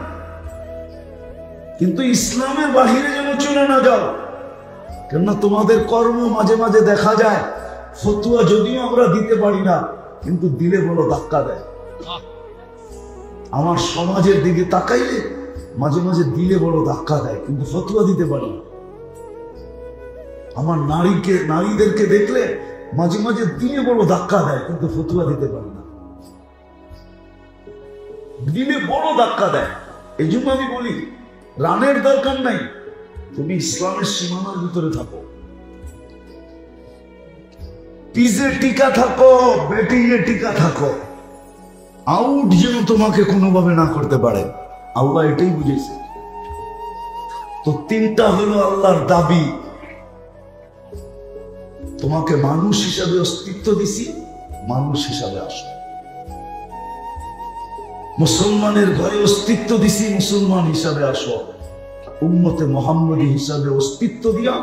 কিন্তু ইসলামের বাহিরে যেন চলে না যাও। কেননা তোমাদের কর্ম মাঝে মাঝে দেখা যায়, ফতুয়া যদিও আমরা দিতে পারি না, কিন্তু দিলে বড় ধাক্কা দেয়। আমার সমাজের দিকে তাকাইলে মাঝে মাঝে দিলে বড় ধাক্কা দেয়, কিন্তু ফতুয়া দিতে পারি না। আমার নারীদেরকে দেখলে মাঝে মাঝে দিলে বড় ধাক্কা দেয়, কিন্তু ফতুয়া দিতে পারি না। দিলে বড় ধাক্কা দেয়। এই জন্য আমি বলি রানের দরকার নাই, তুমি ইসলামের সীমানার ভিতরে থাকো, পিজে টিকা থাকো, ব্যাটিংয়ে টিকা থাকো। আউট যেন তোমাকে কোনোভাবে না করতে পারে। আল্লাহ এটাই বুঝেছে। তো 3টা হলো আল্লাহর দাবি। তোমাকে মানুষ হিসাবে অস্তিত্ব দিছি, মানুষ হিসাবে আসো। মুসলমানের ঘরে অস্তিত্ব দিছি, মুসলমান হিসাবে আসো। উম্মতে মুহাম্মদী হিসাবে অস্তিত্ব দিয়া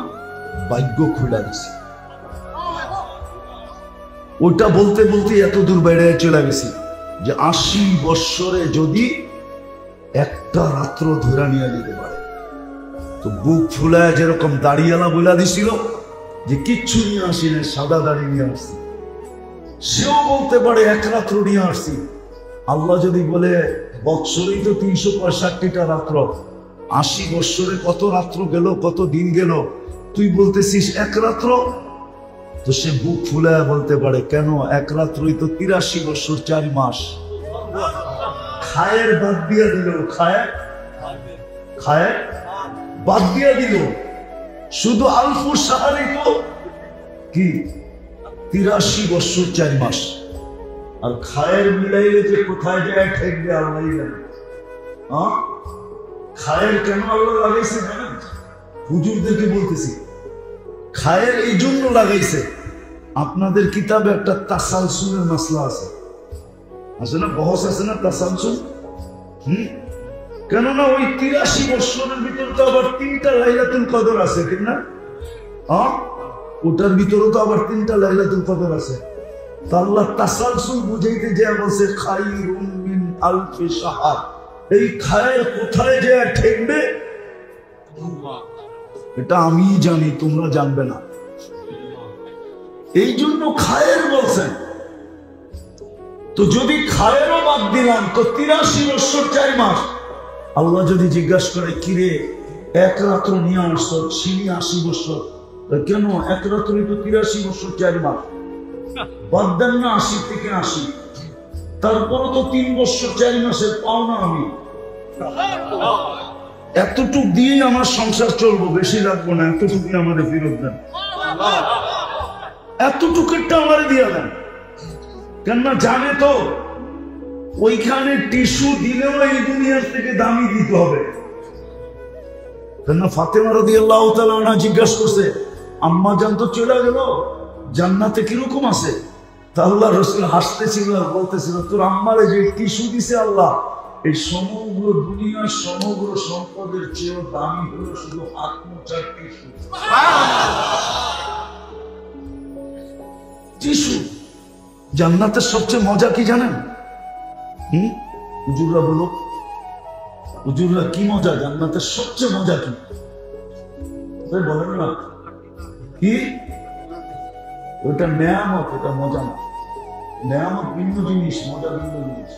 ভাগ্য খুলে দিছি। ওটা বলতে বলতে এত দূর বাইরে চলে গেছি যে 80 বৎসরে যদি একটা রাত্র ধরে নিয়ে যেতে পারে, তো বুক ফুলায় যেরকম দাড়িয়ালা বইলা দিছিল যে কিচ্ছু নিয়ে আসি না, সাদা দাড়ি নিয়ে আসছি, সেও বলতে পারে 1 রাত্র নিয়ে আসছি। আল্লাহ যদি বলে বৎসরেই তো 365টা রাত্র, 80 বৎসরে কত রাত্র গেল, কত দিন গেল, তুই বলতেছিস 1 রাত্র, তো সে বুক ফুলায় বলতে পারে কেন 1 রাত্রই তো 83 বৎসর 4 মাস। খায়ের বাদ দিয়া দিল, খায়ের বাদ দিয়া দিল, শুধু আলফু সাহারি তো কি 83 বৎসর 4 মাস। আর খায়ের মিলাইলে যে কোথায় যায় ঠেকবে আল্লাহ জানে। খায়ের কেন আল্লাহ লাগাইছে জানেন? হুজুরদেরকে বলতেছি, খায়ের এই জন্য লাগাইছে আপনাদের কিতাবে একটা তাসালসুলের মাসলা আছে, আছে না? বহস আছে না তাসালসুল? কেননা ওই 83 বছরের ভিতর তো আবার 3টা লাইলাতুল কদর আছে, ঠিক না? ওটার ভিতরে তো আবার 3টা লাইলাতুল কদর আছে। তা আল্লাহ তাসালসুল বুঝাইতে যে বলছে খায়রুম মিন আলফি শাহর, এই খায়ের কোথায় যে ঠেকবে এটা আমি জানি, তোমরা জানবে না। এই জন্য খায়ের বলছেন। তো যদি খায়েরও বাদ দিলাম তো 83 বছর 4 মাস। আল্লাহ যদি জিজ্ঞাসা করে কিরে এক রাত্র নিয়ে আসছো, 80 বছর, কেন এক রাত্রে তো 83 বছর 4 মাস, বাদ দেন না 80 থেকে 80, তারপরও তো 3 বছর 4 মাসের পাও না আমি, এতটুক দিয়েই আমার সংসার চলবো, বেশি লাগবো না, এতটুকুই আমাদের ফেরত দেন, এতটুকুটা আমারে দিয়ে দেন। কেননা জানে তো ওইখানে টিস্যু দিলেও এই দুনিয়ার থেকে দামি দিতে হবে। কেননা ফাতেমা রাদিয়াল্লাহু তাআলা আনহা জিজ্ঞাসা করছে, আম্মা জান তো চলে গেল, জান্নাতে কিরকম আছে? তা আল্লাহ রাসূল হাসতেছিল আর বলতেছিল, তোর আম্মারে যে টিস্যু দিছে আল্লাহ, এই সমগ্র দুনিয়ার সমগ্র সম্পদের চেয়েও দামি হলো শুধু আত্মচার টিস্যু। টিস্যু জান্নাতের সবচেয়ে মজা কি জানেন? হুজুররা বলো, হুজুররা কি মজা? জান্নাতের সবচেয়ে মজা কি বলেন না? কি? ওটা নেয়ামত, ওটা মজা না। নেয়ামত ভিন্ন জিনিস, মজা ভিন্ন জিনিস।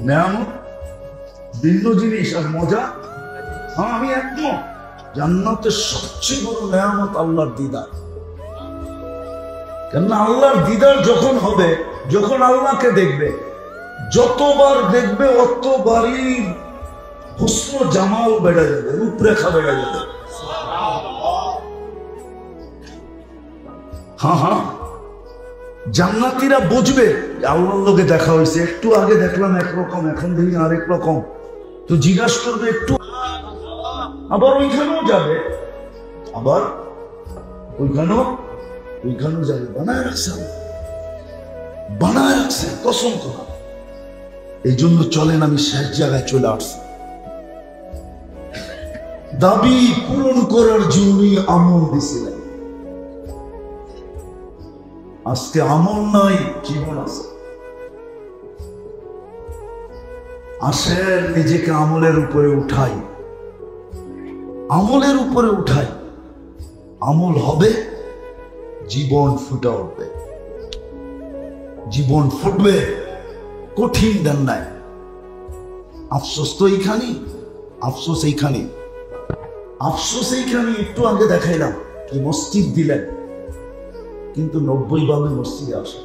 নেয়ামত ভিন্ন জিনিস আর মজা, আমি একমত। জান্নাতের সবচেয়ে বড় নেয়ামত আল্লাহর দিদার। কেননা আল্লাহর দিদার যখন হবে, যখন আল্লাহকে দেখবে, যতবার দেখবে অতবারই হুসন জামাল বেড়ে যাবে, রূপরেখা বেড়ে যাবে। জান্নাতীরা বুঝবে আল্লাহর লোকে দেখা হয়েছে, একটু আগে দেখলাম একরকম, এখন দেখি আরেক রকম, তো জিজ্ঞাসা করবে একটু, আবার ওইখানেও যাবে, আবার ওইখানেও যাবে। বানায় রাখছে কসম করা। এই জন্য চলেন আমি শেষ জায়গায় চলে আসছি। দাবি পূরণ করার জন্যই আমল দিছিলেন। আজকে আমল নাই, জীবন আছে। আসেন নিজেকে আমলের উপরে উঠাই, আমলের উপরে উঠাই, আমল হবে, জীবন ফুটে উঠবে, জীবন ফুটবে। কঠিন দেন নাই, আফসোস তো এইখানে, আফসোস এইখানে, আফসোস এইখানে। একটু আগে দেখাইলাম কি মসজিদ দিলেন, কিন্তু 90 ভাবে মসজিদে আসে।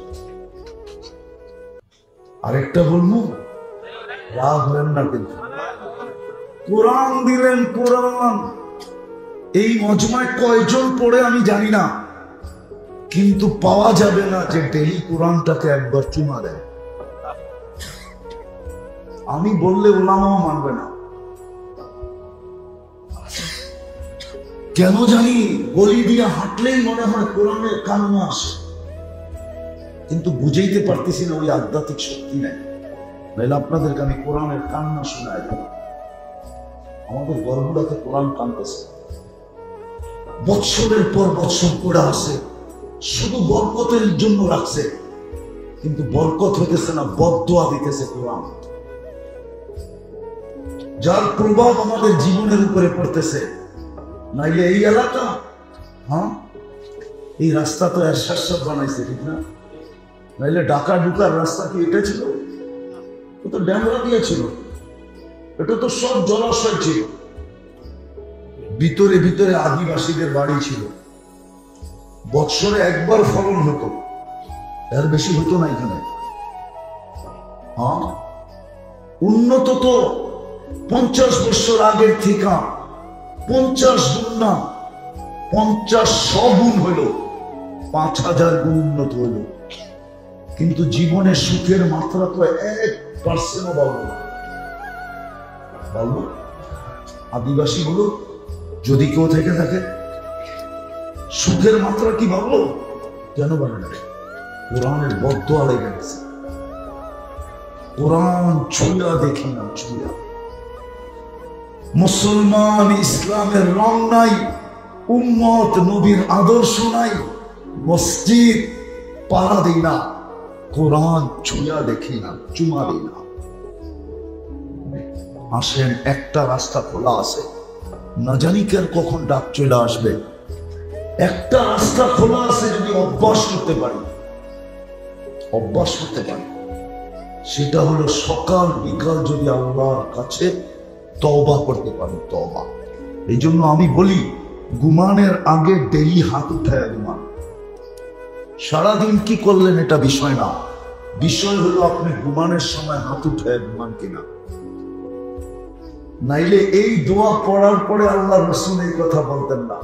আরেকটা বলবো, রাগ হলেন না কিন্তু, কোরআন দিলেন, কোরআন এই মজমায় কয়জন পড়ে আমি জানি না, কিন্তু পাওয়া যাবে না যে ডেলি কোরআনটাকে একবার চুমা দেয়। আমি বললে ওলামাও মানবে না, কেন জানি গলি দিয়ে হাঁটলেই মনে হয় কোরআনের কান্না আসে, কিন্তু বুঝাইতে পারতেছি না, ওই আধ্যাত্মিক শক্তি নেই। নাহলে আপনাদেরকে আমি কোরআনের কান্না শোনাই দেব। আমাদের গর্ভটাতে কোরআন কাঁদতেছে, বৎসরের পর বৎসর পড়ে আসে, শুধু বরকতের জন্য রাখছে, কিন্তু বরকত হইতেছে না, বদদোয়া দিতেছে কোরআন, যার প্রভাব আমাদের জীবনের উপরে পড়তেছে। নাইলে এই এলাকা, এই রাস্তা তো এরশাদ সাহেব বানাইছে, ঠিক না? নাইলে ঢাকা ঢুকার রাস্তা কি এটা ছিল? ও তো ড্যামরা দিয়েছিল, এটা তো সব জলাশয় ছিল, ভিতরে ভিতরে আদিবাসীদের বাড়ি ছিল, বৎসরে একবার ফলন হতো, এর বেশি হতো না এখানে। উন্নত তো 50 বছর আগের থেকে 50 গুণ না, 50 গুণ হইল, 5000 গুণ উন্নত হইল, কিন্তু জীবনের সুখের মাত্রা তো 1% বাড়লো না। বলবো আদিবাসী গুলো যদি কেউ থেকে থাকে, সুখের মাত্রা কি ভাবলো? কেন বলে না? কোরআনের বদদোয়া লেগে গেছে। কোরআন ছুঁয়া দেখি না, ছুঁয়া। মুসলমান ইসলামের রং নাই, উম্মত নবীর আদর্শ নাই, মসজিদ পাড়া দিই না, কোরআন ছুঁয়া দেখি না, চুমা দিই না। আসেন, একটা রাস্তা খোলা আছে, না জানি কার কখন ডাক চলে আসবে। একটা রাস্তা খোলা আছে, যদি অভ্যাস করতে পারি, অভ্যাস করতে পারি, সেটা হলো সকাল বিকাল যদি আল্লাহর কাছে তওবা করতে পারি, তওবা। এই জন্য আমি বলি, ঘুমানোর আগে ডেইলি হাত উঠায় ঘুমান। সারাদিন কি করলেন এটা বিষয় না, বিষয় হলো আপনি ঘুমানোর সময় হাত উঠায় ঘুমান কিনা। নাইলে এই দোয়া পড়ার পরে আল্লাহ রাসূল এই কথা বলতেন না,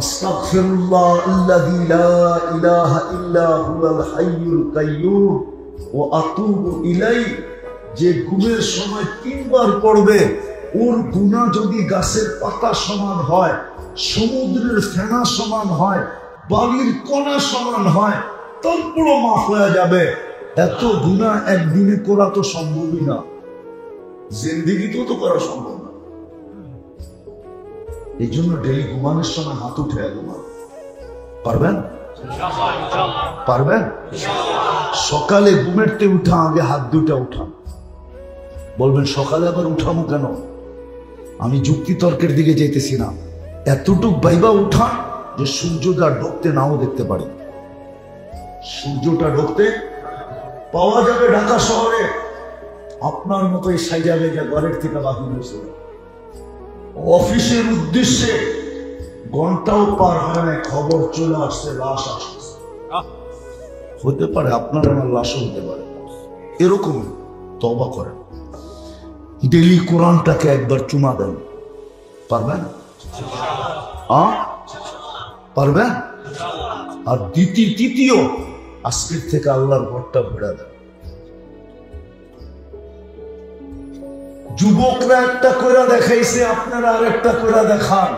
আস্তাগফিরুল্লাহ আল্লাযী লা ইলাহা ইল্লা হুয়াল হাইয়ুল কাইয়্যুম ওয়া আতুবু ইলাইহি। যে ঘুমের সময় 3 বার পড়বে, ওর গুনাহ যদি গাছের পাতা সমান হয়, সমুদ্রের ফেনা সমান হয়, বালির কণা সমান হয়, তারপরও মাফ হয়ে যাবে। এত গুনাহ একদিনে করা তো সম্ভবই না, জিন্দেগিতেও তো করা সম্ভব না। এই জন্য ডেইলি ঘুমানোর সময় হাত উঠে ঘুমান। পারবেন? পারবেন? সকালে ঘুমেরতে উঠা আগে হাত দুটা উঠান। বলবেন সকালে আবার উঠামো কেন? আমি যুক্তি তর্কের দিকে যেতেছি না, এতটুক বাইবা উঠান যে সূর্যটা ঢুকতে নাও দেখতে পারি। সূর্যটা ঢুকতে পাওয়া যাবে ঢাকা শহরে, আপনার মতো এই সাইজা বেজা ঘরের থেকে বাকি হয়েছে, অফিসের উদ্দেশ্যে ঘন্টাও পার হয় না, খবর চলে আসছে লাশ আসছে। হতে পারে আপনার আমার লাশও হতে পারে, এরকম। তওবা করেন, ডেইলি কোরআনটাকে একবার চুমা দেন। পারবেন? পারবেন? আর তৃতীয়, আজকের থেকে আল্লাহর ঘরটা ভরে দেন। যুবকরা একটা করে দেখাইছে, আপনারা আরেকটা করে দেখান।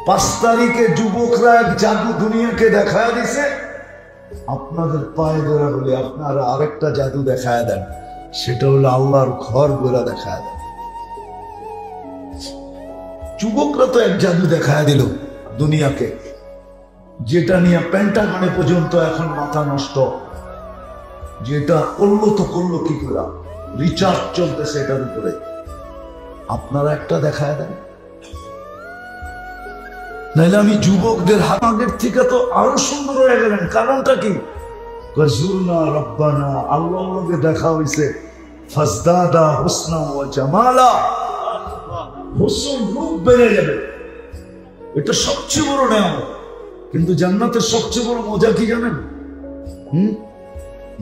5 তারিখে যুবকরা এক জাদু দুনিয়াকে দেখায় দিছে, আপনাদের পায়ে ধরা বলে আপনারা আরেকটা জাদু দেখায় দেন, সেটা হলো আল্লাহর ঘর গোলা দেখায় দেন। যুবকরা তো এক জাদু দেখায় দিল দুনিয়াকে, যেটা নিয়ে পেন্টাগনে পর্যন্ত এখন মাথা নষ্ট। যেটা করলো তো করলো কি করে, রিচার্জ চলতেছে এটার উপরে। আপনারা একটা দেখায় দেন, নাইলে আমি যুবকদের হাতের থেকে তো আরো সুন্দর হয়ে গেলেন। কারণটা কি? রব্বানা, আল্লাহর লগে দেখা হইছে, ফাজদাদা হুসনা ওয়া জামালা, হুসন রূপ বেড়ে যাবে। এটা সবচেয়ে বড় নেয়ামত। কিন্তু জান্নাতের সবচেয়ে বড় মজা কি জানেন?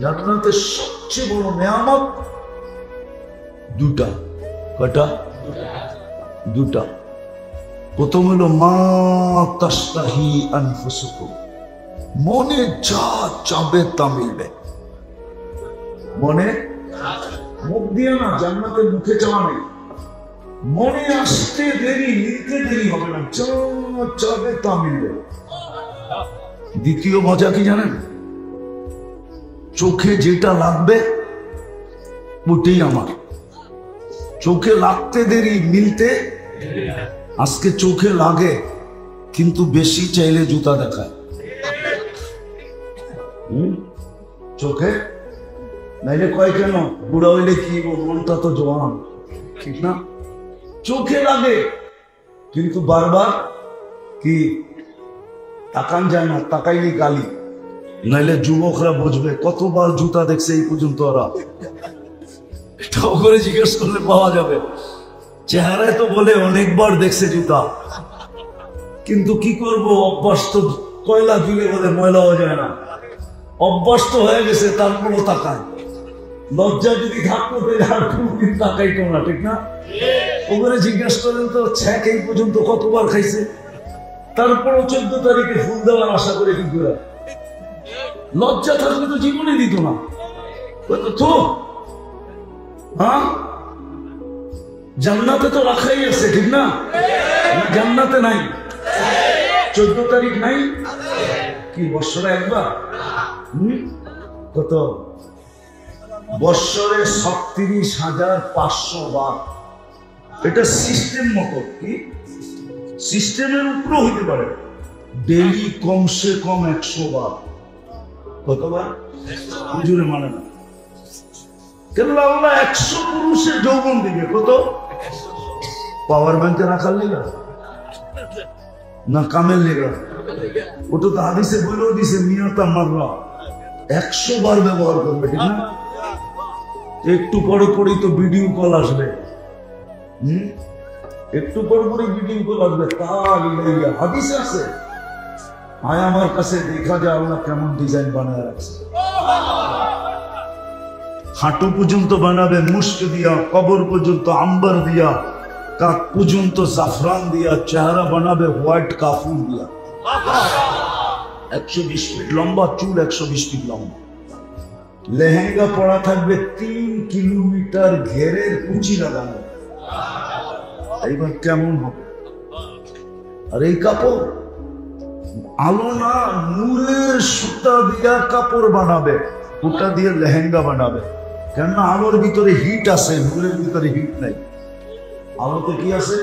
জান্নাতের সবচেয়ে বড় নেয়ামত দুটা। কয়টা? দুটা। প্রথম হলো মা তাশতাহি আনফুসুকুম, মনে যা চাবে তা মিলবে। মনে, মুখ দিয়ে না, জান্নাতের মুখে চাওয়া নেই। মনে আসতে দেরি, নিতে দেরি হবে না, যা চাবে তা মিলবে। দ্বিতীয় মজা কি জানেন? চোখে যেটা লাগবে ওটাই আমার। চোখে লাগতে দেরি, মিলতে। আজকে চোখে লাগে, কিন্তু বেশি চাইলে জুতা দেখায়। চোখে নাইলে কয় কেন, বুড়া হইলে কি, মনটা তো জওয়ান, ঠিক না? চোখে লাগে, কিন্তু বারবার কি তাকান যায় না, তাকাইলে গালি। নাইলে যুবকরা বুঝবে, কতবার জুতা দেখছে এই পর্যন্ত ওরা। এটাও করে জিজ্ঞেস করলে পাওয়া যাবে। চেহারায় তো বলে অনেকবার দেখছে জুতা, কিন্তু কি করব, অভ্যাস তো। কয়লা দিলে বলে ময়লা হয়ে যায় না, অভ্যাস তো হয়ে গেছে, তারপরও তাকায়। লজ্জা যদি থাকতো আর কোনদিন তাকাইতো না, ঠিক না? ওখানে জিজ্ঞেস করেন তো, ছ্যাক এই পর্যন্ত কতবার খাইছে, তারপরও 14 তারিখে ফুল দেওয়ার আশা করে কি করে? লজ্জা থাকলে তো জীবনে দিত না তো। হ্যাঁ, জান্নাতে তো রাখাই আছে, ঠিক না? জান্নাতে নাই, 14 তারিখ নাই কি বৎসরে একবার? কত বৎসরে 36,500 বার। এটা সিস্টেম মতো, কি সিস্টেমের উপরও হইতে পারে। ডেলি কমসে কম 100 বার। কতবার? হুজুরে মানে না কেন? আল্লাহ 100 পুরুষের যৌবন দিবে। কত? পাওয়ার ব্যাংকে রাখার লেগা না কামের লেগা? ওটা তো হাদিসে বলেও দিছে মিয়াতা মাররা 100 বার ব্যবহার করবে, ঠিক না? একটু পরে পরেই তো ভিডিও কল আসবে। একটু পরে পরে ভিডিও কল আসবে। তার হাদিসে আছে, আয় আমার কাছে দেখা যায় আল্লাহ কেমন ডিজাইন বানায় রাখছে। হাঁটু পর্যন্ত বানাবে মুস্ক দিয়া, কবর পর্যন্ত আম্বার দিয়া, কাক পর্যন্ত জাফরান দিয়া, চেহারা বানাবে হোয়াইট কাফুর দিয়া। 120 ফিট লম্বা চুল, 120 ফিট লম্বা। লেহেঙ্গা পরা থাকবে 3 কিলোমিটার ঘেরের কুচি লাগানো। এইবার কেমন হবে? আর এই কাপড় আলো না, নূরের সুতা দিয়া কাপড় বানাবে, ওটা দিয়ে লেহেঙ্গা বানাবে। কেননা আলোর ভিতরে হিট আছে, নূরের ভিতরে হিট নাই। আলোতে কি আছে?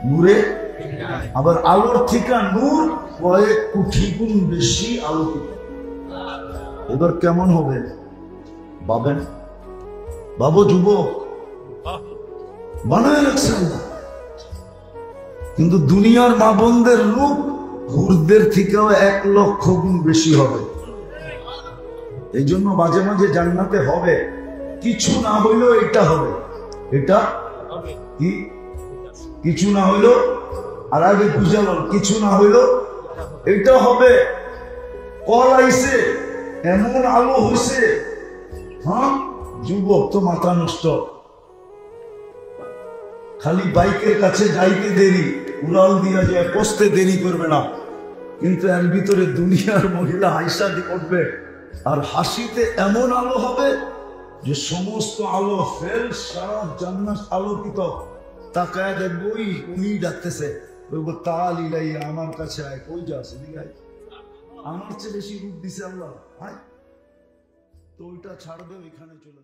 নূরে। আবার আলোর থেকে নূর কয়েক কোটি গুণ বেশি আলোকিত। এবার কেমন হবে ভাবেন? বাবু যুবক বানায় রাখছেন না, কিন্তু দুনিয়ার মা বোনদের রূপ হুরদের থেকেও 1 লক্ষ গুণ বেশি হবে। এই জন্য মাঝে মাঝে জান্নাতে হবে কিছু না হইলেও এটা হবে। এটা কি? কিছু না হইলো, আর আগে বুঝাল কিছু না হইলো এটা হবে। কল আইছে, এমন আলো হইছে, হ্যাঁ যুবক তো মাথা নষ্ট। খালি বাইকের কাছে যাইতে দেরি, উড়াল দিয়া যায়, পৌঁছতে দেরি করবে না, কিন্তু এর ভিতরে দুনিয়ার মহিলা হাসা করবে। আর হাসিতে এমন আলো হবে যে সমস্ত আলো ফেল, সারা জান্নাত আলোকিত। তাকায় দেখবো উনি ডাকতেছে, বলবো তাল ইলাই আমার কাছে আয়। কই যাস? এদিকে আয়। আমার চেয়ে বেশি রূপ দিছে আল্লাহ। তো ওইটা ছাড়বে, ওইখানে চলে